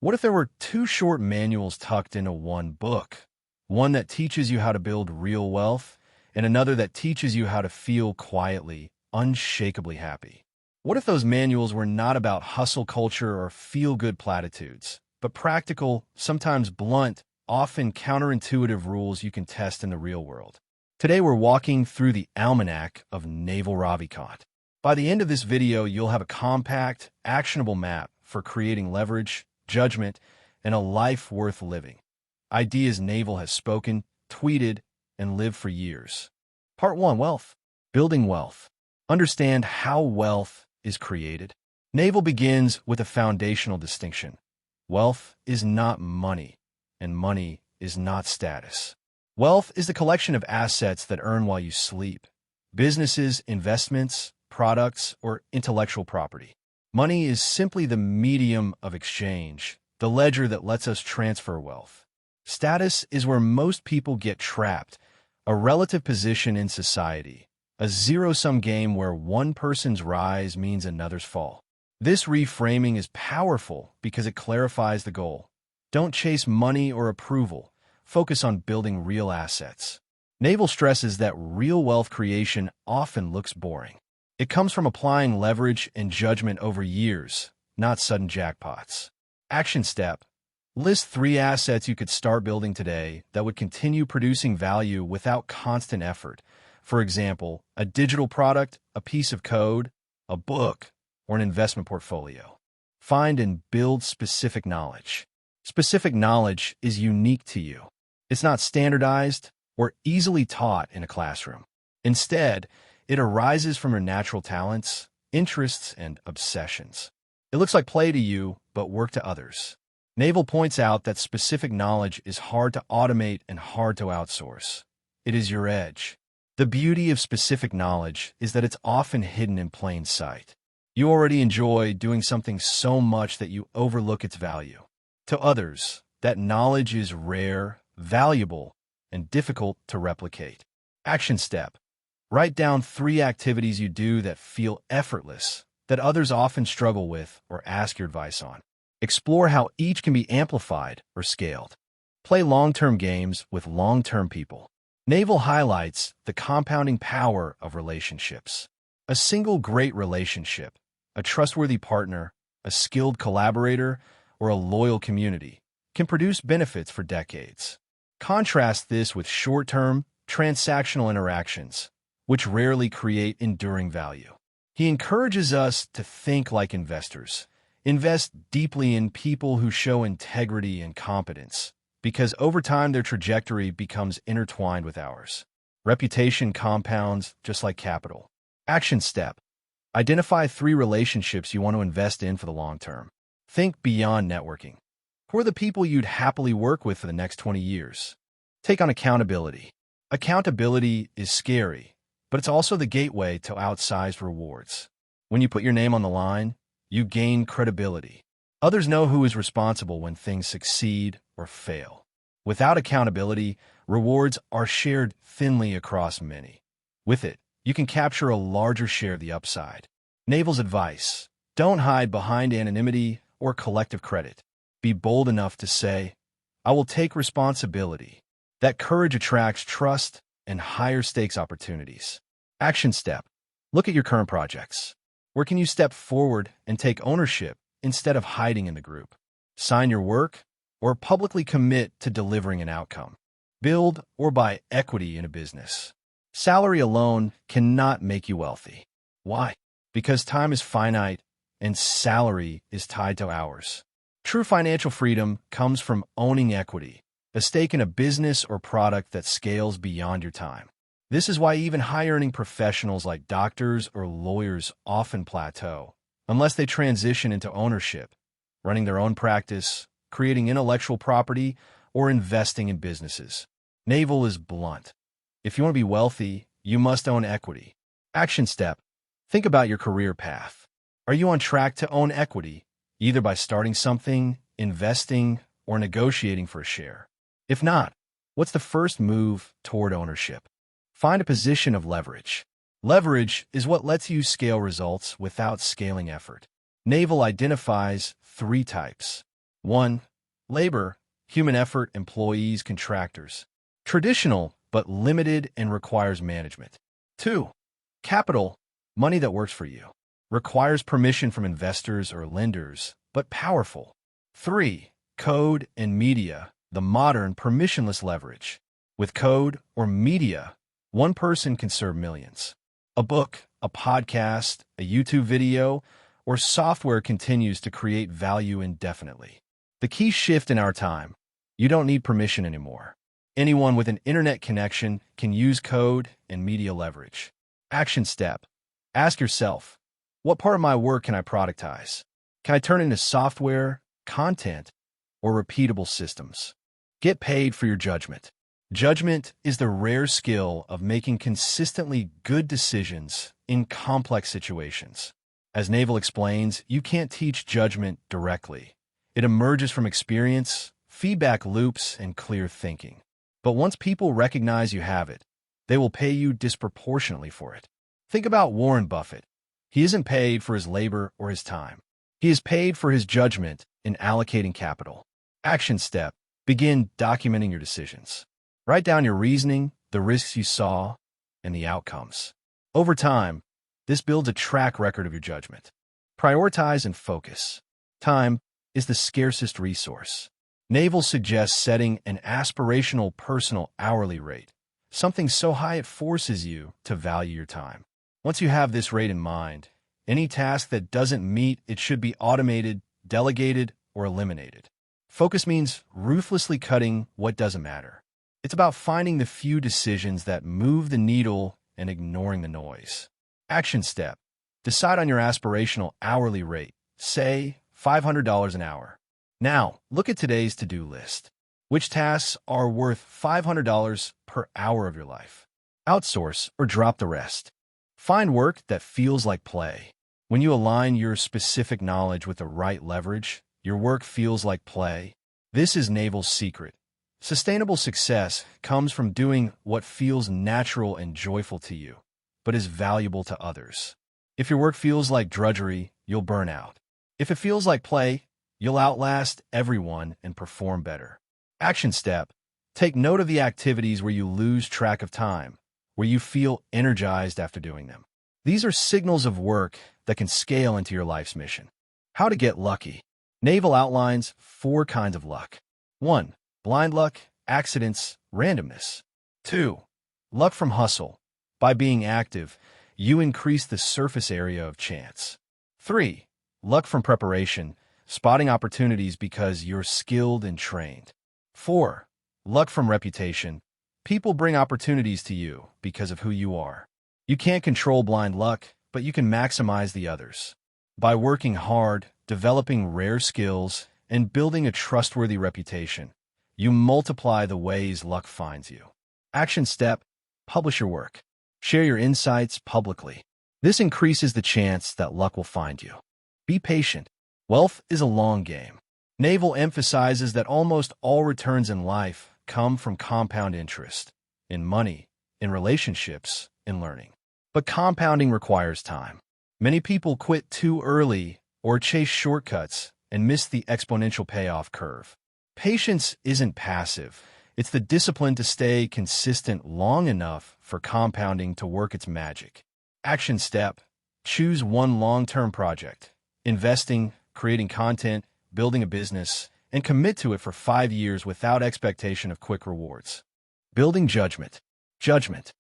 What if there were two short manuals tucked into one book? One that teaches you how to build real wealth, and another that teaches you how to feel quietly, unshakably happy. What if those manuals were not about hustle culture or feel-good platitudes, but practical, sometimes blunt, often counterintuitive rules you can test in the real world? Today we're walking through the Almanack of Naval Ravikant. By the end of this video, you'll have a compact, actionable map for creating leverage, judgment, and a life worth living. Ideas Naval has spoken, tweeted, and lived for years. Part 1. Wealth. Building wealth. Understand how wealth is created. Naval begins with a foundational distinction. Wealth is not money, and money is not status. Wealth is the collection of assets that earn while you sleep. Businesses, investments, products, or intellectual property. Money is simply the medium of exchange, the ledger that lets us transfer wealth. Status is where most people get trapped, a relative position in society, a zero-sum game where one person's rise means another's fall. This reframing is powerful because it clarifies the goal. Don't chase money or approval. Focus on building real assets. Naval stresses that real wealth creation often looks boring. It comes from applying leverage and judgment over years, not sudden jackpots. Action step. List 3 assets you could start building today that would continue producing value without constant effort. For example, a digital product, a piece of code, a book, or an investment portfolio. Find and build specific knowledge. Specific knowledge is unique to you. It's not standardized or easily taught in a classroom. Instead, it arises from your natural talents, interests, and obsessions. It looks like play to you, but work to others. Naval points out that specific knowledge is hard to automate and hard to outsource. It is your edge. The beauty of specific knowledge is that it's often hidden in plain sight. You already enjoy doing something so much that you overlook its value. To others, that knowledge is rare, valuable, and difficult to replicate. Action step. Write down 3 activities you do that feel effortless, that others often struggle with or ask your advice on. Explore how each can be amplified or scaled. Play long-term games with long-term people. Naval highlights the compounding power of relationships. A single great relationship, a trustworthy partner, a skilled collaborator, or a loyal community can produce benefits for decades. Contrast this with short-term, transactional interactions, which rarely create enduring value. He encourages us to think like investors. Invest deeply in people who show integrity and competence, because over time their trajectory becomes intertwined with ours. Reputation compounds just like capital. Action step. Identify 3 relationships you want to invest in for the long term. Think beyond networking. Who are the people you'd happily work with for the next 20 years? Take on accountability. Accountability is scary, but it's also the gateway to outsized rewards. When you put your name on the line, you gain credibility. Others know who is responsible when things succeed or fail. Without accountability, rewards are shared thinly across many. With it, you can capture a larger share of the upside. Naval's advice: don't hide behind anonymity or collective credit. Be bold enough to say, "I will take responsibility." That courage attracts trust and higher stakes opportunities. Action step. Look at your current projects. Where can you step forward and take ownership instead of hiding in the group? Sign your work or publicly commit to delivering an outcome. Build or buy equity in a business. Salary alone cannot make you wealthy. Why? Because time is finite and salary is tied to hours. True financial freedom comes from owning equity, a stake in a business or product that scales beyond your time. This is why even high-earning professionals like doctors or lawyers often plateau, unless they transition into ownership, running their own practice, creating intellectual property, or investing in businesses. Naval is blunt. If you want to be wealthy, you must own equity. Action step. Think about your career path. Are you on track to own equity, either by starting something, investing, or negotiating for a share? If not, what's the first move toward ownership? Find a position of leverage. Leverage is what lets you scale results without scaling effort. Naval identifies 3 types. 1. Labor, human effort, employees, contractors. Traditional, but limited and requires management. 2. Capital, money that works for you. Requires permission from investors or lenders, but powerful. 3. Code and media, the modern permissionless leverage. With code or media, one person can serve millions. A book, a podcast, a YouTube video, or software continues to create value indefinitely. The key shift in our time: you don't need permission anymore. Anyone with an internet connection can use code and media leverage. Action step: ask yourself, what part of my work can I productize? Can I turn into software, content, or repeatable systems? Get paid for your judgment. Judgment is the rare skill of making consistently good decisions in complex situations. As Naval explains, you can't teach judgment directly. It emerges from experience, feedback loops, and clear thinking. But once people recognize you have it, they will pay you disproportionately for it. Think about Warren Buffett. He isn't paid for his labor or his time. He is paid for his judgment in allocating capital. Action step: begin documenting your decisions. Write down your reasoning, the risks you saw, and the outcomes. Over time, this builds a track record of your judgment. Prioritize and focus. Time is the scarcest resource. Naval suggests setting an aspirational personal hourly rate, something so high it forces you to value your time. Once you have this rate in mind, any task that doesn't meet it should be automated, delegated, or eliminated. Focus means ruthlessly cutting what doesn't matter. It's about finding the few decisions that move the needle and ignoring the noise. Action step: decide on your aspirational hourly rate, say $500 an hour. Now, look at today's to-do list. Which tasks are worth $500 per hour of your life? Outsource or drop the rest. Find work that feels like play. When you align your specific knowledge with the right leverage, your work feels like play. This is Naval's secret. Sustainable success comes from doing what feels natural and joyful to you, but is valuable to others. If your work feels like drudgery, you'll burn out. If it feels like play, you'll outlast everyone and perform better. Action step: take note of the activities where you lose track of time, where you feel energized after doing them. These are signals of work that can scale into your life's mission. How to get lucky. Naval outlines 4 kinds of luck. 1. Blind luck, accidents, randomness. 2. Luck from hustle. By being active, you increase the surface area of chance. 3. Luck from preparation, spotting opportunities because you're skilled and trained. 4. Luck from reputation. People bring opportunities to you because of who you are. You can't control blind luck, but you can maximize the others. By working hard, developing rare skills, and building a trustworthy reputation, you multiply the ways luck finds you. Action step: publish your work. Share your insights publicly. This increases the chance that luck will find you. Be patient. Wealth is a long game. Naval emphasizes that almost all returns in life come from compound interest, in money, in relationships, in learning. But compounding requires time. Many people quit too early or chase shortcuts and miss the exponential payoff curve. Patience isn't passive. It's the discipline to stay consistent long enough for compounding to work its magic. Action step: choose one long-term project. Investing, creating content, building a business, and commit to it for 5 years without expectation of quick rewards. Building judgment. Judgment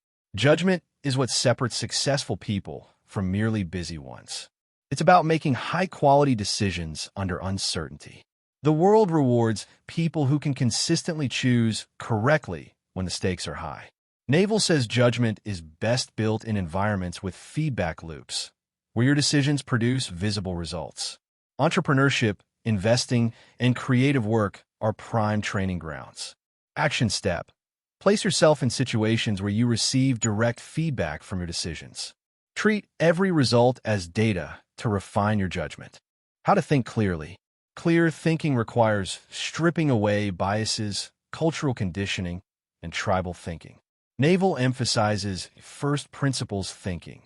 is what separates successful people from merely busy ones. It's about making high-quality decisions under uncertainty. The world rewards people who can consistently choose correctly when the stakes are high. Naval says judgment is best built in environments with feedback loops, where your decisions produce visible results. Entrepreneurship, investing, and creative work are prime training grounds. Action step: place yourself in situations where you receive direct feedback from your decisions. Treat every result as data to refine your judgment. How to think clearly. Clear thinking requires stripping away biases, cultural conditioning, and tribal thinking. Naval emphasizes first principles thinking.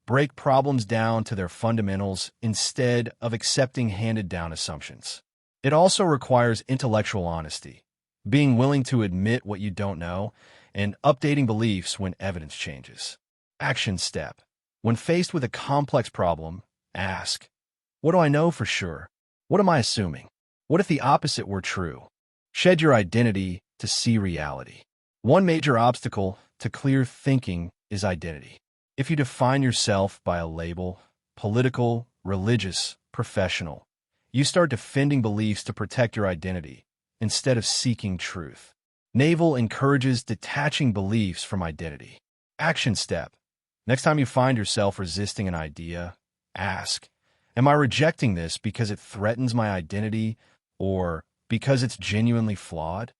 Break problems down to their fundamentals instead of accepting handed-down assumptions. It also requires intellectual honesty, being willing to admit what you don't know, and updating beliefs when evidence changes. Action step. When faced with a complex problem, ask, what do I know for sure? What am I assuming? What if the opposite were true? Shed your identity to see reality. One major obstacle to clear thinking is identity. If you define yourself by a label, political, religious, professional, you start defending beliefs to protect your identity instead of seeking truth. Naval encourages detaching beliefs from identity. Action step. Next time you find yourself resisting an idea, ask, am I rejecting this because it threatens my identity or because it's genuinely flawed?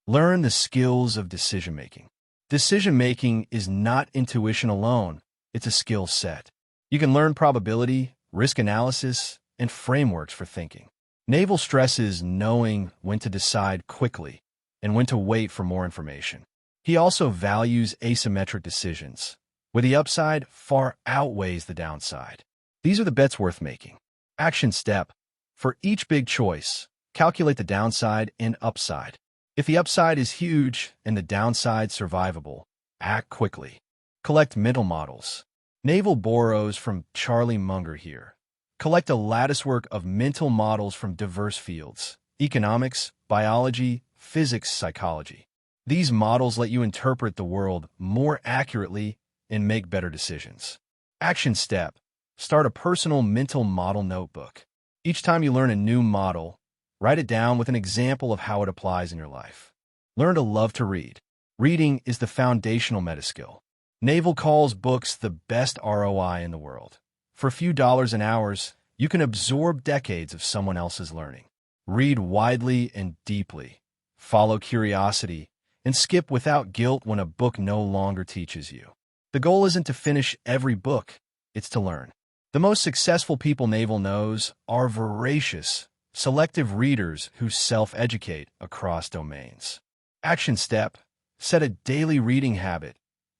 Learn the skills of decision-making. Decision-making is not intuition alone, it's a skill set. You can learn probability, risk analysis, and frameworks for thinking. Naval stresses knowing when to decide quickly and when to wait for more information. He also values asymmetric decisions, where the upside far outweighs the downside. These are the bets worth making. Action step. For each big choice, calculate the downside and upside. If the upside is huge and the downside survivable, act quickly. Collect mental models. Naval borrows from Charlie Munger here. Collect a latticework of mental models from diverse fields: economics, biology, physics, psychology. These models let you interpret the world more accurately and make better decisions. Action step. Start a personal mental model notebook. Each time you learn a new model, write it down with an example of how it applies in your life. Learn to love to read. Reading is the foundational metaskill. Naval calls books the best ROI in the world. For a few dollars and hours, you can absorb decades of someone else's learning. Read widely and deeply. Follow curiosity, and skip without guilt when a book no longer teaches you. The goal isn't to finish every book, it's to learn. The most successful people Naval knows are voracious, selective readers who self-educate across domains. Action step. Set a daily reading habit,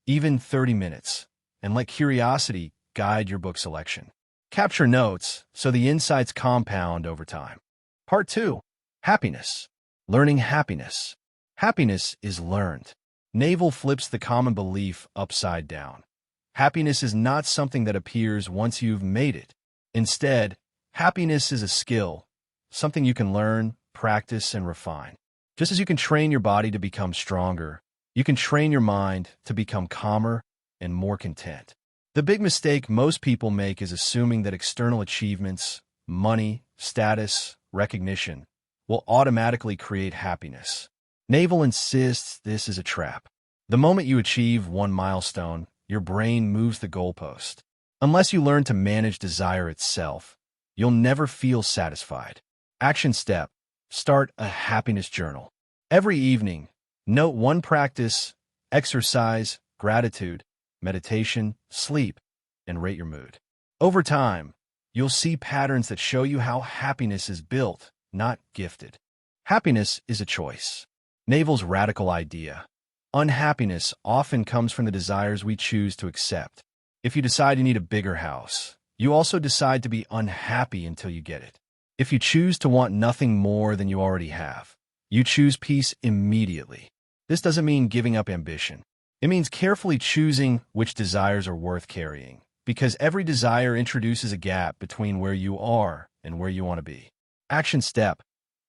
even 30 minutes, and let curiosity guide your book selection. Capture notes so the insights compound over time. Part 2. Happiness. Learning happiness. Happiness is learned. Naval flips the common belief upside down. Happiness is not something that appears once you've made it. Instead, happiness is a skill, something you can learn, practice, and refine. Just as you can train your body to become stronger, you can train your mind to become calmer and more content. The big mistake most people make is assuming that external achievements, money, status, recognition, will automatically create happiness. Naval insists this is a trap. The moment you achieve one milestone, your brain moves the goalpost. Unless you learn to manage desire itself, you'll never feel satisfied. Action step. Start a happiness journal. Every evening, note one practice, exercise, gratitude, meditation, sleep, and rate your mood. Over time, you'll see patterns that show you how happiness is built, not gifted. Happiness is a choice. Naval's radical idea. Unhappiness often comes from the desires we choose to accept. If you decide you need a bigger house, you also decide to be unhappy until you get it. If you choose to want nothing more than you already have, you choose peace immediately. This doesn't mean giving up ambition. It means carefully choosing which desires are worth carrying, because every desire introduces a gap between where you are and where you want to be. Action step.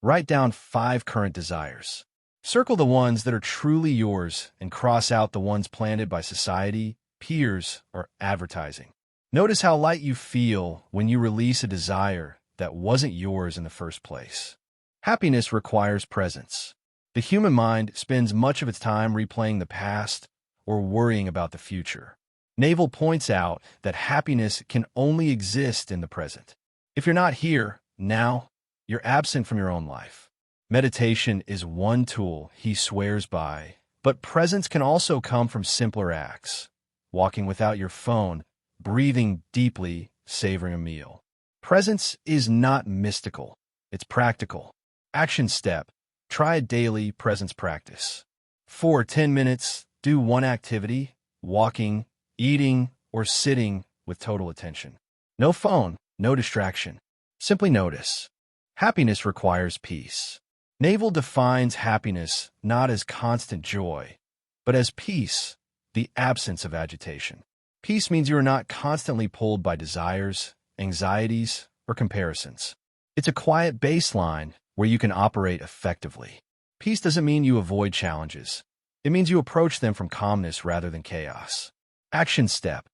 Write down 5 current desires. Circle the ones that are truly yours and cross out the ones planted by society, peers, or advertising. Notice how light you feel when you release a desire that wasn't yours in the first place. Happiness requires presence. The human mind spends much of its time replaying the past or worrying about the future. Naval points out that happiness can only exist in the present. If you're not here, now, you're absent from your own life. Meditation is one tool he swears by, but presence can also come from simpler acts. Walking without your phone, breathing deeply, savoring a meal. Presence is not mystical, it's practical. Action step. Try a daily presence practice. For 10 minutes, do one activity, walking, eating, or sitting with total attention. No phone, no distraction. Simply notice. Happiness requires peace. Naval defines happiness not as constant joy, but as peace, the absence of agitation. Peace means you are not constantly pulled by desires, anxieties, or comparisons. It's a quiet baseline where you can operate effectively. Peace doesn't mean you avoid challenges. It means you approach them from calmness rather than chaos. Action step: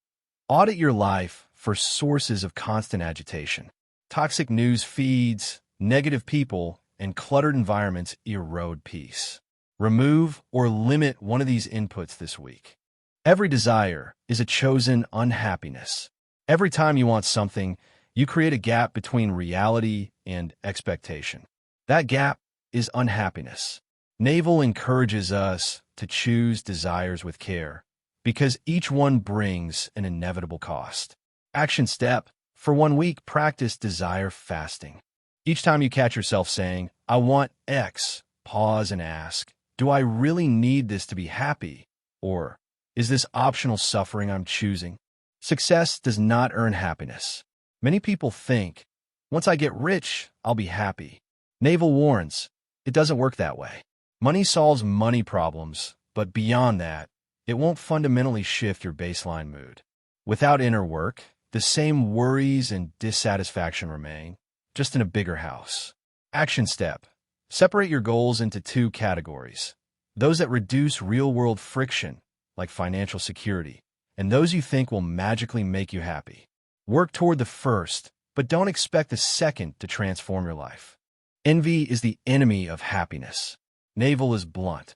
audit your life for sources of constant agitation. Toxic news feeds, negative people, and cluttered environments erode peace. Remove or limit one of these inputs this week. Every desire is a chosen unhappiness. Every time you want something, you create a gap between reality and expectation. That gap is unhappiness. Naval encourages us to choose desires with care, because each one brings an inevitable cost. Action step: for 1 week, practice desire fasting. Each time you catch yourself saying, "I want X," pause and ask, "Do I really need this to be happy? Or is this optional suffering I'm choosing?" Success does not earn happiness. Many people think, "Once I get rich, I'll be happy." Naval warns, it doesn't work that way. Money solves money problems, but beyond that, it won't fundamentally shift your baseline mood. Without inner work, the same worries and dissatisfaction remain, just in a bigger house. Action step: separate your goals into 2 categories: those that reduce real-world friction, like financial security, and those you think will magically make you happy. Work toward the first, but don't expect the second to transform your life. Envy is the enemy of happiness. Naval is blunt.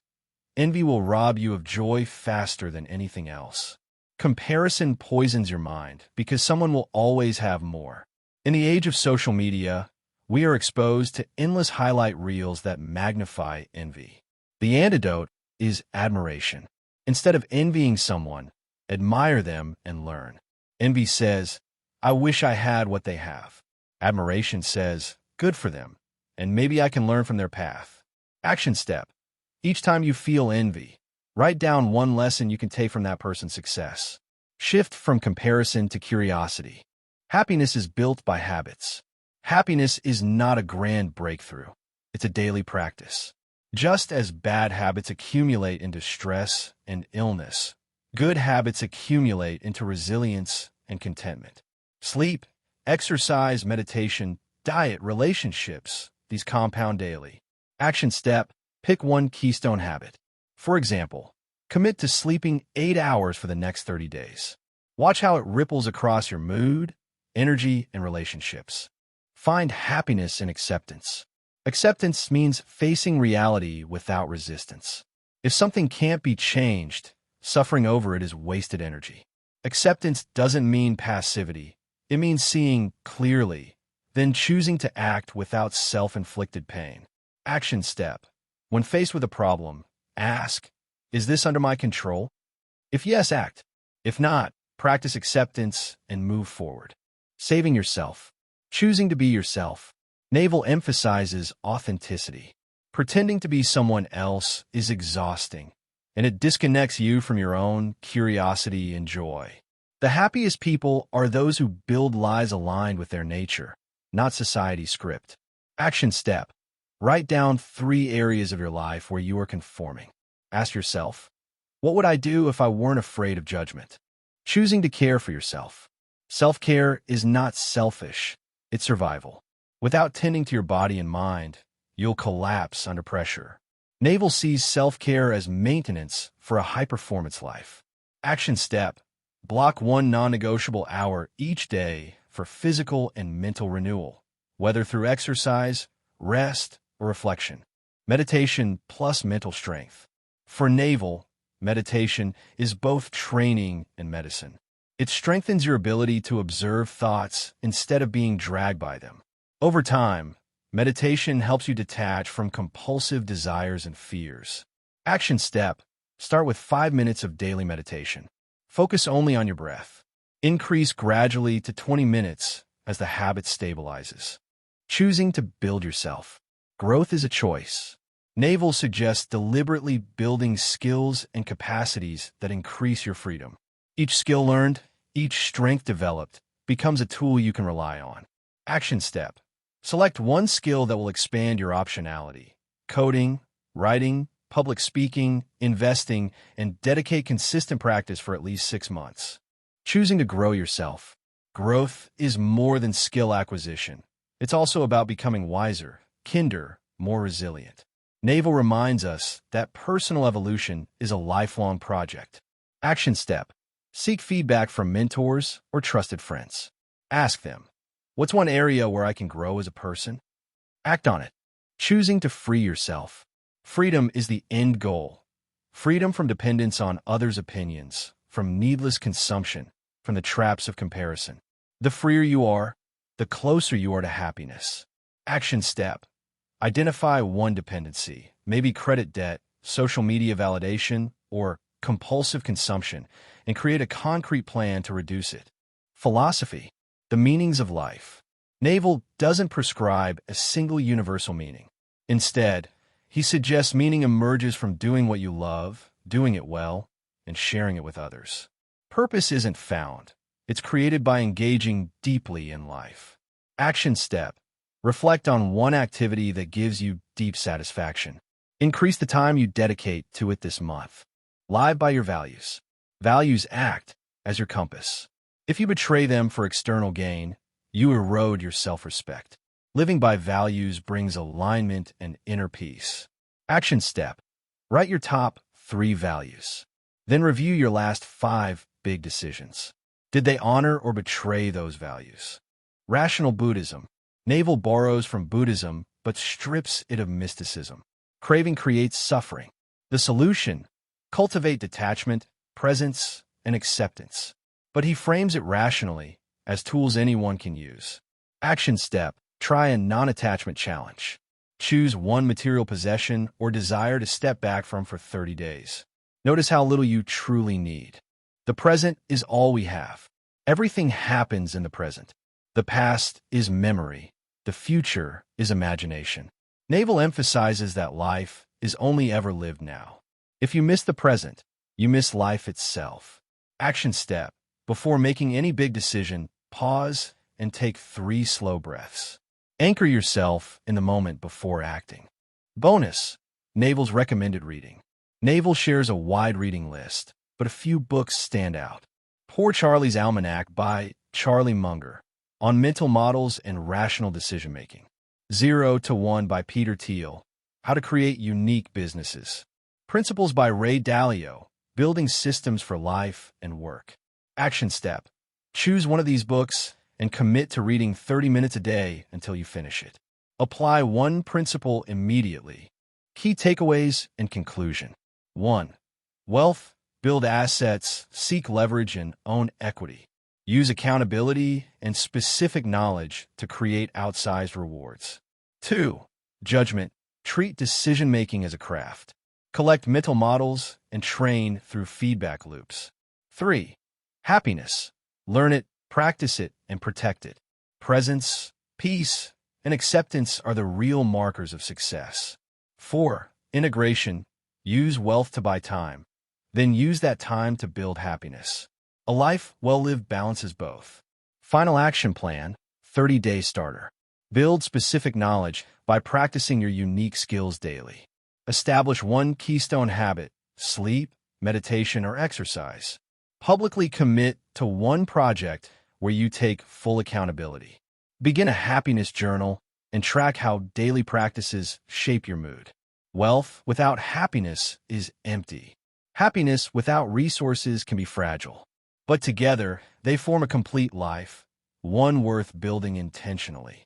Envy will rob you of joy faster than anything else. Comparison poisons your mind because someone will always have more. In the age of social media, we are exposed to endless highlight reels that magnify envy. The antidote is admiration. Instead of envying someone, admire them and learn. Envy says, "I wish I had what they have." Admiration says, "Good for them, and maybe I can learn from their path." Action step: each time you feel envy, write down 1 lesson you can take from that person's success. Shift from comparison to curiosity. Happiness is built by habits. Happiness is not a grand breakthrough. It's a daily practice. Just as bad habits accumulate into stress and illness, good habits accumulate into resilience and contentment. Sleep, exercise, meditation, diet, relationships, these compound daily. Action step: pick 1 keystone habit. For example, commit to sleeping 8 hours for the next 30 days. Watch how it ripples across your mood, energy, and relationships. Find happiness in acceptance. Acceptance means facing reality without resistance. If something can't be changed, suffering over it is wasted energy. Acceptance doesn't mean passivity. It means seeing clearly, then choosing to act without self-inflicted pain. Action step: when faced with a problem, ask, "Is this under my control?" If yes, act. If not, practice acceptance and move forward. Saving yourself. Choosing to be yourself. Naval emphasizes authenticity. Pretending to be someone else is exhausting, and it disconnects you from your own curiosity and joy. The happiest people are those who build lives aligned with their nature, not society's script. Action step: write down 3 areas of your life where you are conforming. Ask yourself, what would I do if I weren't afraid of judgment? Choosing to care for yourself. Self-care is not selfish, it's survival. Without tending to your body and mind, you'll collapse under pressure. Naval sees self-care as maintenance for a high-performance life. Action step: block 1 non-negotiable hour each day for physical and mental renewal, whether through exercise, rest, or reflection. Meditation plus mental strength. For Naval, meditation is both training and medicine. It strengthens your ability to observe thoughts instead of being dragged by them. Over time, meditation helps you detach from compulsive desires and fears. Action step: start with 5 minutes of daily meditation. Focus only on your breath. Increase gradually to 20 minutes as the habit stabilizes. Choosing to build yourself. Growth is a choice. Naval suggests deliberately building skills and capacities that increase your freedom. Each skill learned, each strength developed, becomes a tool you can rely on. Action step: Select one skill that will expand your optionality: coding, writing, public speaking, investing, and dedicate consistent practice for at least 6 months. Choosing to grow yourself. Growth is more than skill acquisition. It's also about becoming wiser, kinder, more resilient. Naval reminds us that personal evolution is a lifelong project. Action step. Seek feedback from mentors or trusted friends. Ask them, what's one area where I can grow as a person? Act on it. Choosing to free yourself. Freedom is the end goal. Freedom from dependence on others' opinions, from needless consumption, from the traps of comparison. The freer you are, the closer you are to happiness. Action step. Identify one dependency, maybe credit debt, social media validation, or compulsive consumption, and create a concrete plan to reduce it. Philosophy. The meanings of life. Naval doesn't prescribe a single universal meaning. Instead, he suggests meaning emerges from doing what you love, doing it well, and sharing it with others. Purpose isn't found. It's created by engaging deeply in life. Action step. Reflect on one activity that gives you deep satisfaction. Increase the time you dedicate to it this month. Live by your values. Values act as your compass. If you betray them for external gain, you erode your self-respect. Living by values brings alignment and inner peace. Action step. Write your top 3 values. Then review your last 5 big decisions. Did they honor or betray those values? Rational Buddhism. Naval borrows from Buddhism, but strips it of mysticism. Craving creates suffering. The solution: cultivate detachment, presence, and acceptance. But he frames it rationally, as tools anyone can use. Action step. Try a non-attachment challenge. Choose one material possession or desire to step back from for 30 days. Notice how little you truly need. The present is all we have. Everything happens in the present. The past is memory. The future is imagination. Naval emphasizes that life is only ever lived now. If you miss the present, you miss life itself. Action step. Before making any big decision, pause and take 3 slow breaths. Anchor yourself in the moment before acting. Bonus: Naval's recommended reading. Naval shares a wide reading list, but a few books stand out. Poor Charlie's Almanack by Charlie Munger, on mental models and rational decision-making. 0 to 1 by Peter Thiel, how to create unique businesses. Principles by Ray Dalio, building systems for life and work. Action step. Choose one of these books and commit to reading 30 minutes a day until you finish it. Apply one principle immediately. Key takeaways and conclusion. 1. Wealth. Build assets, seek leverage, and own equity. Use accountability and specific knowledge to create outsized rewards. 2. Judgment. Treat decision-making as a craft. Collect mental models and train through feedback loops. 3. Happiness. Learn it, practice it, and protect it. Presence, peace, and acceptance are the real markers of success. 4. Integration. Use wealth to buy time. Then use that time to build happiness. A life well-lived balances both. Final action plan: 30-day starter. Build specific knowledge by practicing your unique skills daily. Establish one keystone habit: sleep, meditation, or exercise. Publicly commit to one project where you take full accountability. Begin a happiness journal and track how daily practices shape your mood. Wealth without happiness is empty. Happiness without resources can be fragile. But together, they form a complete life, one worth building intentionally.